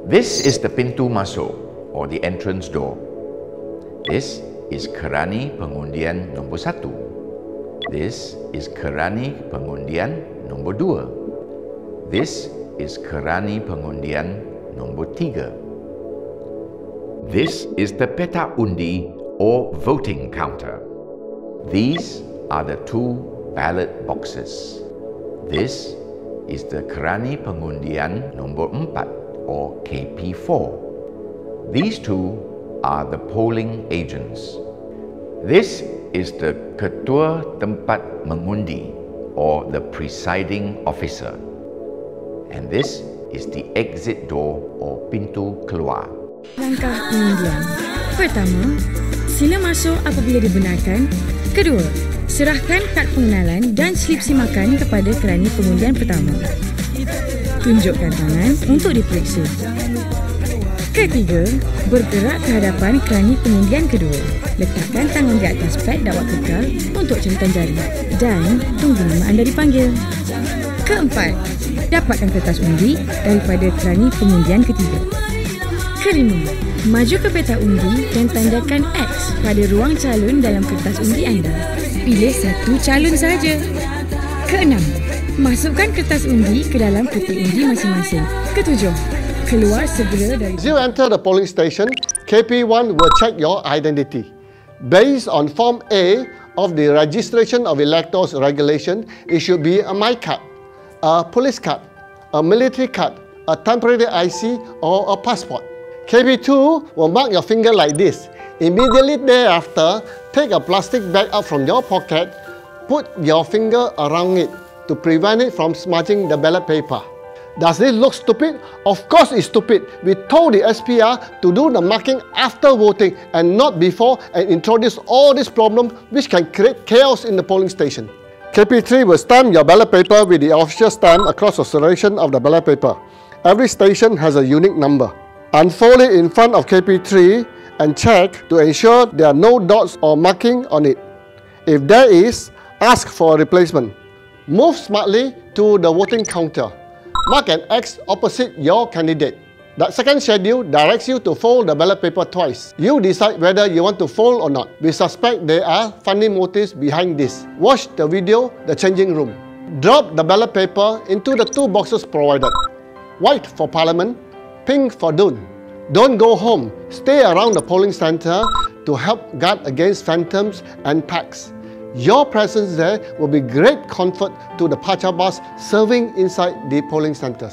This is the pintu masuk or the entrance door. This is kerani pengundian nombor 1. This is kerani pengundian nombor 2. This is kerani pengundian nombor 3. This is the petak undi or voting counter. These are the 2 ballot boxes. This is the kerani pengundian nombor 4 or KP4. These 2 are the polling agents. This is the ketua tempat mengundi or the presiding officer. And this is the exit door or pintu keluar. Langkah pengundian. Pertama, sila masuk apabila dibenarkan. Kedua, serahkan kad pengenalan dan slip simakan kepada kerani pengundian pertama. Tunjukkan tangan untuk diperiksa. Ketiga, bergerak ke hadapan kerani pengundian kedua. Letakkan tangan di atas pad dakwah kekal untuk jaritan jari dan tunggu nama anda dipanggil. Keempat, dapatkan kertas undi daripada kerani pengundian ketiga. Kelima, maju ke petak undi dan tandakan X pada ruang calon dalam kertas undi anda. Pilih satu calon sahaja. Keenam, masukkan kertas undi ke dalam peti undi masing-masing. Ketujuh, keluar segera dari... As you enter the polling station, KP1 will check your identity. Based on Form A of the Registration of Electors Regulation, it should be a My card, a police card, a military card, a temporary IC or a passport. KP2 will mark your finger like this. Immediately thereafter, take a plastic bag out from your pocket, put your finger around it to prevent it from smudging the ballot paper. Does this look stupid? Of course it's stupid. We told the SPR to do the marking after voting and not before and introduce all these problems which can create chaos in the polling station. KP3 will stamp your ballot paper with the official stamp across the circulation of the ballot paper. Every station has a unique number. Unfold it in front of KP3 and check to ensure there are no dots or marking on it. If there is, ask for a replacement. Move smartly to the voting counter. Mark an X opposite your candidate. The second schedule directs you to fold the ballot paper twice. You decide whether you want to fold or not. We suspect there are funding motives behind this. Watch the video, The Changing Room. Drop the ballot paper into the 2 boxes provided. White for Parliament, pink for Dun. Don't go home. Stay around the polling centre to help guard against phantoms and packs. Your presence there will be great comfort to the Pachabas serving inside the polling centres.